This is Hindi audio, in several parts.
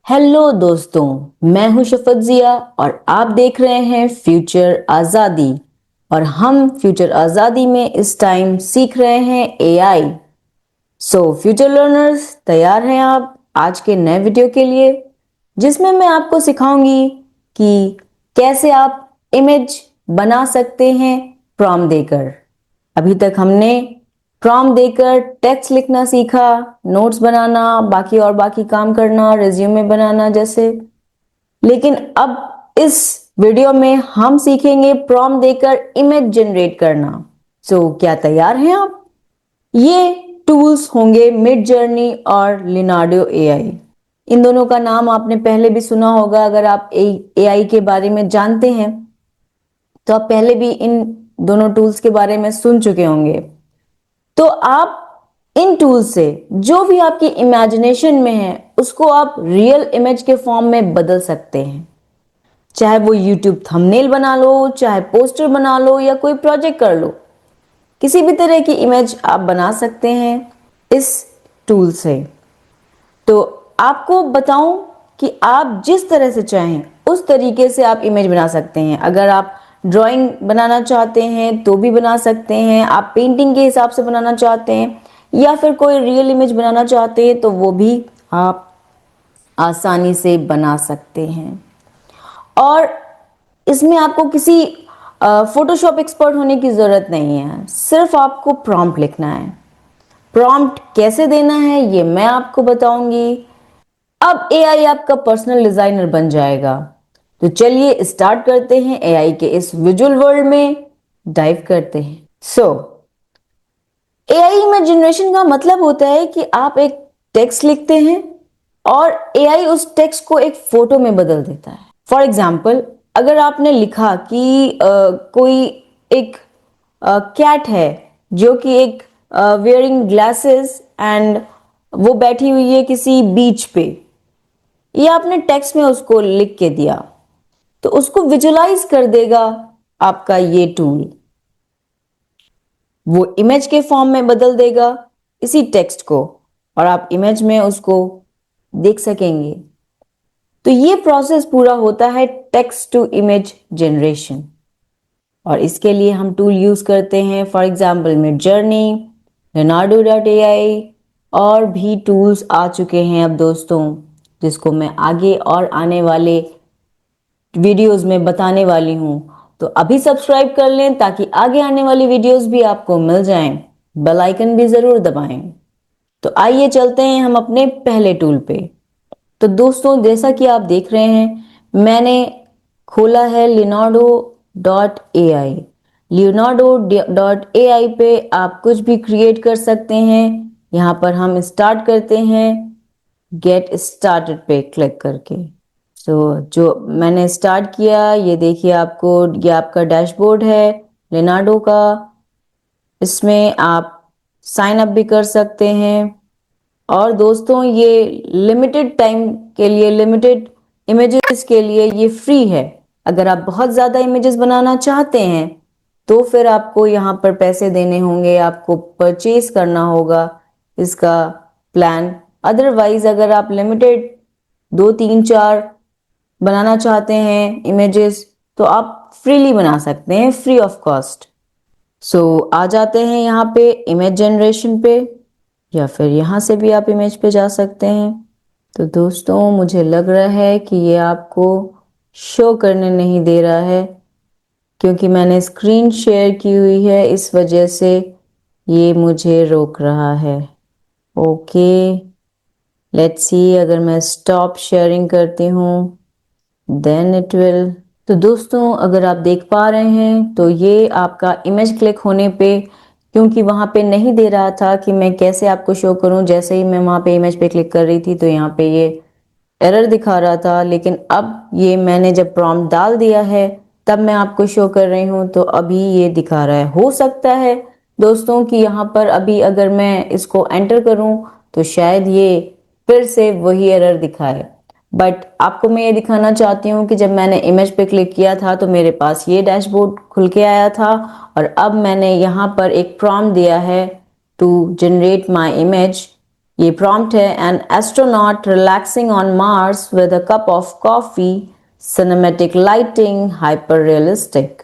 हेलो दोस्तों, मैं हूं शफत जिया और आप देख रहे हैं फ्यूचर आज़ादी। और हम फ्यूचर आज़ादी में इस टाइम सीख रहे हैं एआई। फ्यूचर लर्नर्स, तैयार हैं आप आज के नए वीडियो के लिए, जिसमें मैं आपको सिखाऊंगी कि कैसे आप इमेज बना सकते हैं प्रॉम्प्ट देकर। अभी तक हमने प्रॉम्प्ट देकर टेक्स्ट लिखना सीखा, नोट्स बनाना, बाकी काम करना, रिज्यूमे बनाना जैसे। लेकिन अब इस वीडियो में हम सीखेंगे प्रॉम्प्ट देकर इमेज जनरेट करना। क्या तैयार हैं आप? ये टूल्स होंगे मिड जर्नी और लिनार्डो एआई। इन दोनों का नाम आपने पहले भी सुना होगा। अगर आप एआई के बारे में जानते हैं तो आप पहले भी इन दोनों टूल्स के बारे में सुन चुके होंगे। तो आप इन टूल्स से जो भी आपकी इमेजिनेशन में है उसको आप रियल इमेज के फॉर्म में बदल सकते हैं। चाहे वो यूट्यूब थंबनेल बना लो, चाहे पोस्टर बना लो, या कोई प्रोजेक्ट कर लो, किसी भी तरह की इमेज आप बना सकते हैं इस टूल से। तो आपको बताऊं कि आप जिस तरह से चाहें उस तरीके से आप इमेज बना सकते हैं। अगर आप ड्राइंग बनाना चाहते हैं तो भी बना सकते हैं, आप पेंटिंग के हिसाब से बनाना चाहते हैं, या फिर कोई रियल इमेज बनाना चाहते हैं तो वो भी आप आसानी से बना सकते हैं। और इसमें आपको किसी फोटोशॉप एक्सपर्ट होने की ज़रूरत नहीं है, सिर्फ आपको प्रॉम्प्ट लिखना है। प्रॉम्प्ट कैसे देना है ये मैं आपको बताऊंगी। अब एआई आपका पर्सनल डिजाइनर बन जाएगा। तो चलिए स्टार्ट करते हैं, एआई के इस विजुअल वर्ल्ड में डाइव करते हैं। एआई इमेजिनेशन का मतलब होता है कि आप एक टेक्स्ट लिखते हैं और एआई उस टेक्स्ट को एक फोटो में बदल देता है। फॉर एग्जाम्पल, अगर आपने लिखा कि कोई एक कैट है जो कि एक वेयरिंग ग्लासेस एंड वो बैठी हुई है किसी बीच पे, ये आपने टेक्स्ट में उसको लिख के दिया, तो उसको विजुलाइज कर देगा आपका ये टूल। वो इमेज के फॉर्म में बदल देगा इसी टेक्स्ट को, और आप इमेज में उसको देख सकेंगे। तो ये प्रोसेस पूरा होता है टेक्स्ट टू इमेज जनरेशन। और इसके लिए हम टूल यूज करते हैं, for example mid journey, leonardo.ai, और भी टूल्स आ चुके हैं अब दोस्तों, जिसको मैं आगे और आने वाले वीडियोस में बताने वाली हूँ। तो अभी सब्सक्राइब कर लें ताकि आगे आने वाली वीडियोस भी आपको मिल जाएं। बेल आइकन भी जरूर दबाएं। तो आइए चलते हैं हम अपने पहले टूल पे। तो दोस्तों, जैसा कि आप देख रहे हैं, मैंने खोला है leonardo.ai। leonardo.ai पे आप कुछ भी क्रिएट कर सकते हैं। यहाँ पर हम स्टार्ट करते हैं गेट स्टार्टेड पे क्लिक करके। जो मैंने स्टार्ट किया, ये देखिए आपको, ये आपका डैशबोर्ड है लेनार्डो का। इसमें आप साइन अप भी कर सकते हैं। और दोस्तों, ये लिमिटेड टाइम के लिए, लिमिटेड इमेजेस के लिए ये फ्री है। अगर आप बहुत ज़्यादा इमेजेस बनाना चाहते हैं तो फिर आपको यहाँ पर पैसे देने होंगे, आपको परचेज करना होगा इसका प्लान। अदरवाइज अगर आप लिमिटेड 2 3 4 बनाना चाहते हैं इमेजेस तो आप फ्रीली बना सकते हैं, फ्री ऑफ कॉस्ट। आ जाते हैं यहाँ पे इमेज जनरेशन पे, या फिर यहाँ से भी आप इमेज पे जा सकते हैं। तो दोस्तों, मुझे लग रहा है कि ये आपको शो करने नहीं दे रहा है, क्योंकि मैंने स्क्रीन शेयर की हुई है, इस वजह से ये मुझे रोक रहा है। ओके, लेट्स सी, अगर मैं स्टॉप शेयरिंग करती हूँ देन इट विल। तो दोस्तों, अगर आप देख पा रहे हैं तो ये आपका इमेज क्लिक होने पे, क्योंकि वहाँ पे नहीं दे रहा था कि मैं कैसे आपको शो करूँ, जैसे ही मैं वहाँ पे इमेज पे क्लिक कर रही थी तो यहाँ पे ये एरर दिखा रहा था। लेकिन अब ये मैंने जब प्रॉम्प्ट डाल दिया है तब मैं आपको शो कर रही हूँ, तो अभी ये दिखा रहा है। हो सकता है दोस्तों कि यहाँ पर अभी अगर मैं इसको एंटर करूँ तो शायद ये फिर से वही एरर दिखाए। बट आपको मैं ये दिखाना चाहती हूँ कि जब मैंने इमेज पे क्लिक किया था तो मेरे पास ये डैशबोर्ड खुल के आया था, और अब मैंने यहाँ पर एक प्रॉम्प्ट दिया है टू जनरेट माई इमेज। ये प्रॉम्प्ट है, an astronaut relaxing on Mars with a cup of coffee, cinematic lighting, hyper realistic.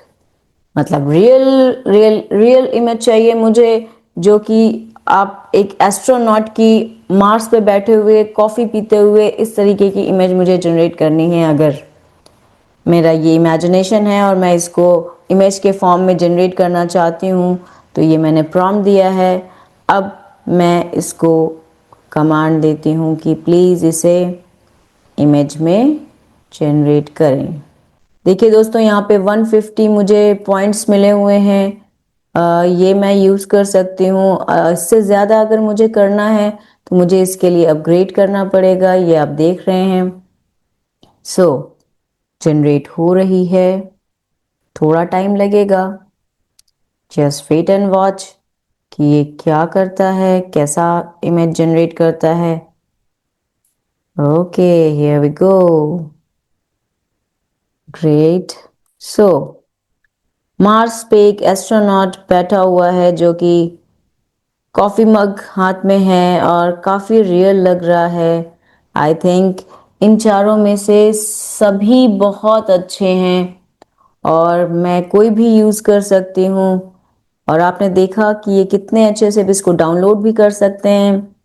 मतलब रियल रियल रियल इमेज चाहिए मुझे, जो कि आप एक एस्ट्रोनॉट की मार्स पे बैठे हुए कॉफी पीते हुए, इस तरीके की इमेज मुझे जनरेट करनी है। अगर मेरा ये इमेजिनेशन है और मैं इसको इमेज के फॉर्म में जनरेट करना चाहती हूँ, तो ये मैंने प्रॉम्प्ट दिया है। अब मैं इसको कमांड देती हूँ कि प्लीज़ इसे इमेज में जनरेट करें। देखिए दोस्तों, यहाँ पे 150 मुझे पॉइंट्स मिले हुए हैं। ये मैं यूज़ कर सकती हूँ। इससे ज़्यादा अगर मुझे करना है तो मुझे इसके लिए अपग्रेड करना पड़ेगा। ये आप देख रहे हैं। सो जनरेट हो रही है, थोड़ा टाइम लगेगा। जस्ट वेट एंड वॉच कि ये क्या करता है, कैसा इमेज जनरेट करता है। Okay, here we go. Great. So Mars पे एक एस्ट्रोनॉट बैठा हुआ है जो कि कॉफी मग हाथ में है और काफी रियल लग रहा है। आई थिंक इन चारों में से सभी बहुत अच्छे हैं और मैं कोई भी यूज कर सकती हूँ। और आपने देखा कि ये कितने अच्छे से इसको डाउनलोड भी कर सकते हैं।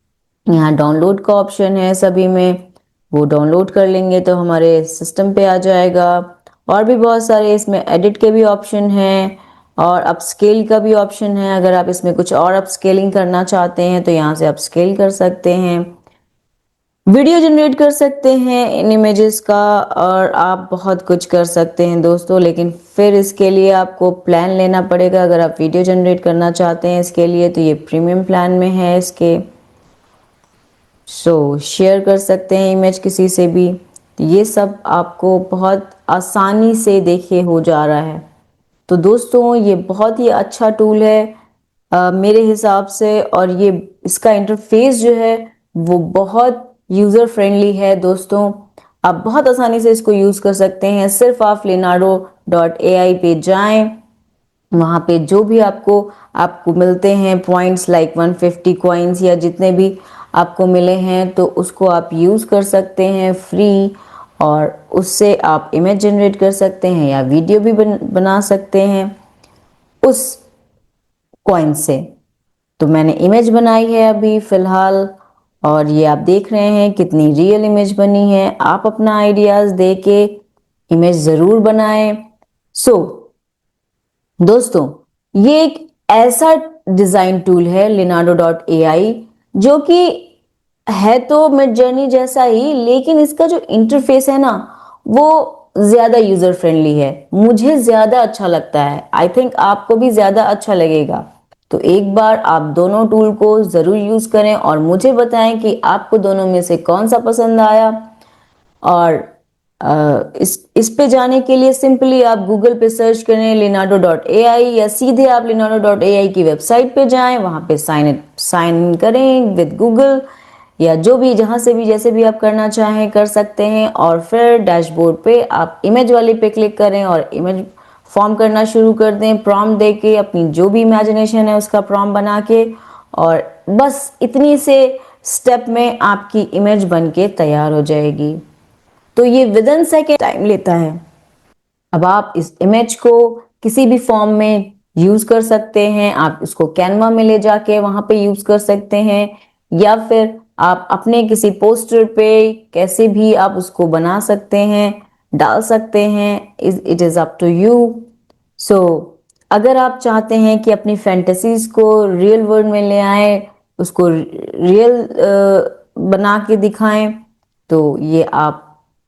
यहाँ डाउनलोड का ऑप्शन है सभी में, वो डाउनलोड कर लेंगे तो हमारे सिस्टम पे आ जाएगा। और भी बहुत सारे इसमें एडिट के भी ऑप्शन हैं और अपस्केल का भी ऑप्शन है। अगर आप इसमें कुछ और अपस्केलिंग करना चाहते हैं तो यहाँ से अपस्केल कर सकते हैं। वीडियो जनरेट कर सकते हैं इन इमेजेस का, और आप बहुत कुछ कर सकते हैं दोस्तों। लेकिन फिर इसके लिए आपको प्लान लेना पड़ेगा। अगर आप वीडियो जनरेट करना चाहते हैं इसके लिए तो ये प्रीमियम प्लान में है इसके। शेयर कर सकते हैं इमेज किसी से भी। तो ये सब आपको बहुत आसानी से देखिए हो जा रहा है। तो दोस्तों ये बहुत ही अच्छा टूल है मेरे हिसाब से। और ये इसका इंटरफेस जो है वो बहुत यूज़र फ्रेंडली है दोस्तों। आप बहुत आसानी से इसको यूज़ कर सकते हैं। सिर्फ आप leonardo.ai पे जाएं, वहाँ पे जो भी आपको आपको मिलते हैं पॉइंट्स लाइक 150 कॉइन्स या जितने भी आपको मिले हैं, तो उसको आप यूज़ कर सकते हैं फ्री। और उससे आप इमेज जनरेट कर सकते हैं या वीडियो भी बना सकते हैं उस कॉइन से। तो मैंने इमेज बनाई है अभी फ़िलहाल, और ये आप देख रहे हैं कितनी रियल इमेज बनी है। आप अपना आइडियाज़ दे के इमेज ज़रूर बनाएं। सो दोस्तों, ये एक ऐसा डिजाइन टूल है leonardo.ai, जो कि है तो मिड जर्नी जैसा ही, लेकिन इसका जो इंटरफेस है ना वो ज्यादा यूजर फ्रेंडली है। मुझे ज्यादा अच्छा लगता है। आई थिंक आपको भी ज्यादा अच्छा लगेगा। तो एक बार आप दोनों टूल को जरूर यूज करें और मुझे बताएं कि आपको दोनों में से कौन सा पसंद आया। और इस पे जाने के लिए सिंपली आप गूगल पे सर्च करें leonardo.ai, या सीधे आप leonardo.ai की वेबसाइट पे जाएं, वहां पे साइन इन करें विद गूगल, या जो भी जहां से भी जैसे भी आप करना चाहें कर सकते हैं। और फिर डैशबोर्ड पे आप इमेज वाले पे क्लिक करें और इमेज फॉर्म करना शुरू कर दें, प्रॉम्प्ट दे के अपनी जो भी इमेजिनेशन है उसका प्रॉम्प्ट बना के। और बस इतनी से स्टेप में आपकी इमेज बन के तैयार हो जाएगी। तो ये विद इन सेकेंड टाइम लेता है। अब आप इस इमेज को किसी भी फॉर्म में यूज कर सकते हैं। आप इसको कैनवा में ले जाके वहां पे यूज कर सकते हैं, या फिर आप अपने किसी पोस्टर पे कैसे भी आप उसको बना सकते हैं, डाल सकते हैं। It is up to you. So अगर आप चाहते हैं कि अपनी फैंटेसीज को रियल वर्ल्ड में ले आए, उसको रियल बना के दिखाएं, तो ये आप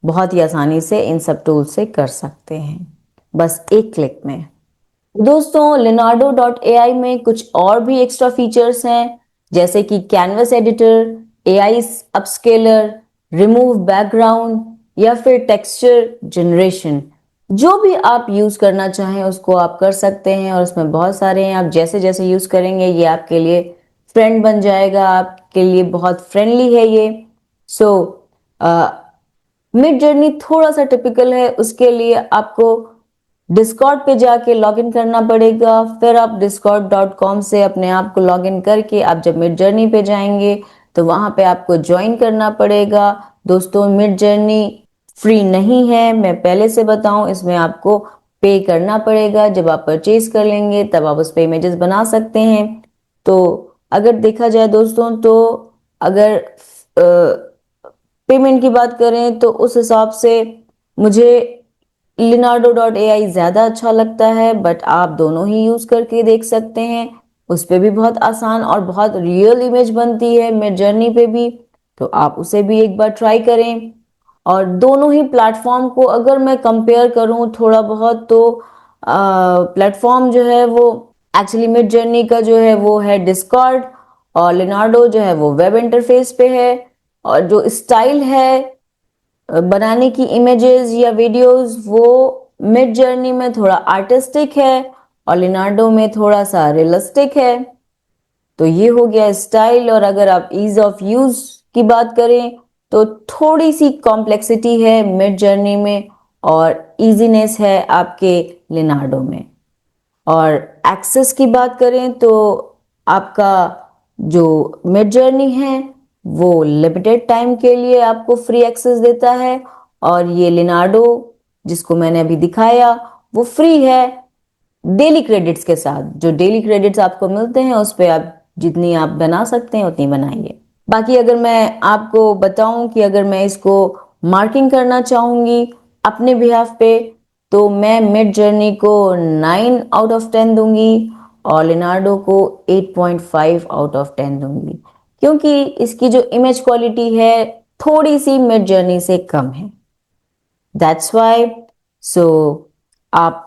बहुत ही आसानी से इन सब टूल से कर सकते हैं, बस एक क्लिक में। दोस्तों leonardo.ai में कुछ और भी एक्स्ट्रा फीचर्स हैं, जैसे कि canvas editor, AI upscaler, remove background, या फिर टेक्सचर जनरेशन। जो भी आप यूज करना चाहें उसको आप कर सकते हैं, और उसमें बहुत सारे हैं। आप जैसे जैसे यूज करेंगे ये आपके लिए फ्रेंड बन जाएगा, आपके लिए बहुत फ्रेंडली है ये। सो मिड जर्नी थोड़ा सा टिपिकल है, उसके लिए आपको डिस्कॉर्ड पे जाके लॉगिन करना पड़ेगा। फिर आप discord.com से अपने आप को लॉगिन करके आप जब मिड जर्नी पे जाएंगे तो वहाँ पे आपको ज्वाइन करना पड़ेगा। दोस्तों, मिड जर्नी फ्री नहीं है, मैं पहले से बताऊं, इसमें आपको पे करना पड़ेगा। जब आप परचेज कर लेंगे तब आप उस पे इमेजेस बना सकते हैं। तो अगर देखा जाए दोस्तों, तो अगर पेमेंट की बात करें तो उस हिसाब से मुझे Leonardo.ai ज़्यादा अच्छा लगता है, बट आप दोनों ही यूज़ करके देख सकते हैं। उस पर भी बहुत आसान और बहुत रियल इमेज बनती है, मिड जर्नी पे भी, तो आप उसे भी एक बार ट्राई करें। और दोनों ही प्लेटफॉर्म को अगर मैं कंपेयर करूं थोड़ा बहुत, तो प्लेटफॉर्म जो है वो एक्चुअली मिड जर्नी का जो है वो है डिस्कॉर्ड, और लिनार्डो जो है वो वेब इंटरफेस पे है। और जो स्टाइल है बनाने की इमेजेस या वीडियोस, वो मिड जर्नी में थोड़ा आर्टिस्टिक है और लिनार्डो में थोड़ा सा रियलिस्टिक है। तो ये हो गया स्टाइल। और अगर आप ईज ऑफ यूज की बात करें तो थोड़ी सी कॉम्प्लेक्सिटी है मिड जर्नी में और इजीनेस है आपके लिनार्डो में। और एक्सेस की बात करें तो आपका जो मिड जर्नी है वो लिमिटेड टाइम के लिए आपको फ्री एक्सेस देता है, और ये लिनार्डो जिसको मैंने अभी दिखाया वो फ्री है डेली क्रेडिट्स के साथ। जो डेली क्रेडिट्स आपको मिलते हैं उस पर आप जितनी आप बना सकते हैं उतनी बनाइए। बाकी अगर मैं आपको बताऊं कि अगर मैं इसको मार्किंग करना चाहूंगी अपने बिहाफ पे, तो मैं मिड जर्नी को 9 आउट ऑफ 10 दूंगी और लिनार्डो को 8.5 आउट ऑफ 10 दूंगी, क्योंकि इसकी जो इमेज क्वालिटी है थोड़ी सी मिड जर्नी से कम है। That's why. सो आप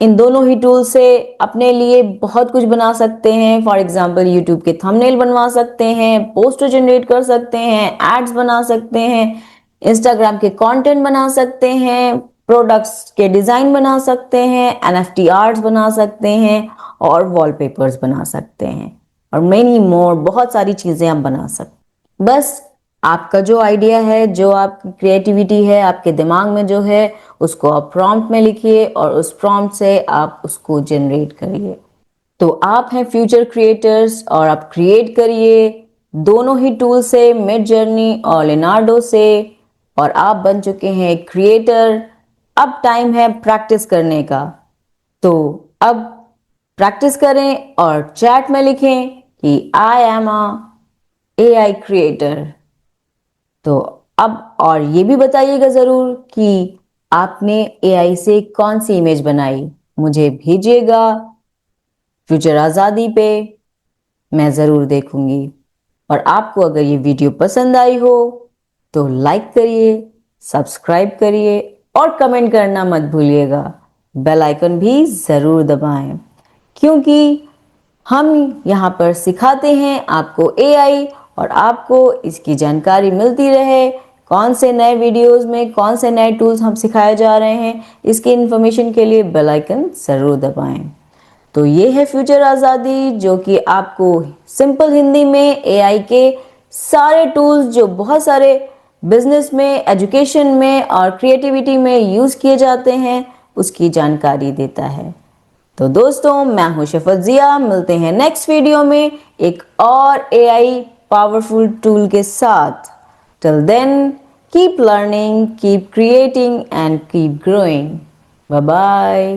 इन दोनों ही टूल से अपने लिए बहुत कुछ बना सकते हैं। फॉर एग्जाम्पल, यूट्यूब के थंबनेल बनवा सकते हैं, पोस्टर जनरेट कर सकते हैं, एड्स बना सकते हैं, इंस्टाग्राम के कंटेंट बना सकते हैं, प्रोडक्ट्स के डिजाइन बना सकते हैं, एनएफटी आर्ट्स बना सकते हैं, और वॉलपेपर्स बना सकते हैं, और मेनी मोर, बहुत सारी चीजें आप बना सकते हैं। बस आपका जो आइडिया है, जो आपकी क्रिएटिविटी है आपके दिमाग में जो है, उसको आप प्रॉम्प्ट में लिखिए और उस प्रॉम्प्ट से आप उसको जनरेट करिए। तो आप हैं फ्यूचर क्रिएटर्स और आप क्रिएट करिए दोनों ही टूल से, मिड जर्नी और लिनार्डो से, और आप बन चुके हैं एक क्रिएटर। अब टाइम है प्रैक्टिस करने का। तो अब प्रैक्टिस करें और चैट में लिखें कि I am a AI creator. तो अब और ये भी बताइएगा जरूर कि आपने एआई से कौन सी इमेज बनाई, मुझे भेजिएगा फ्यूचर आज़ादी पे, मैं ज़रूर देखूंगी। और आपको अगर ये वीडियो पसंद आई हो तो लाइक करिए, सब्सक्राइब करिए और कमेंट करना मत भूलिएगा। बेल आइकन भी ज़रूर दबाएं, क्योंकि हम यहाँ पर सिखाते हैं आपको एआई, और आपको इसकी जानकारी मिलती रहे कौन से नए वीडियोस में कौन से नए टूल्स हम सिखाए जा रहे हैं। इसकी इन्फॉर्मेशन के लिए बेल आइकन ज़रूर दबाएं। तो ये है फ्यूचर आज़ादी, जो कि आपको सिंपल हिंदी में एआई के सारे टूल्स जो बहुत सारे बिजनेस में, एजुकेशन में और क्रिएटिविटी में यूज़ किए जाते हैं उसकी जानकारी देता है। तो दोस्तों, मैं हूं शफत जिया, मिलते हैं नेक्स्ट वीडियो में एक और एआई पावरफुल टूल के साथ। Till then, keep learning, keep creating and keep growing. Bye bye.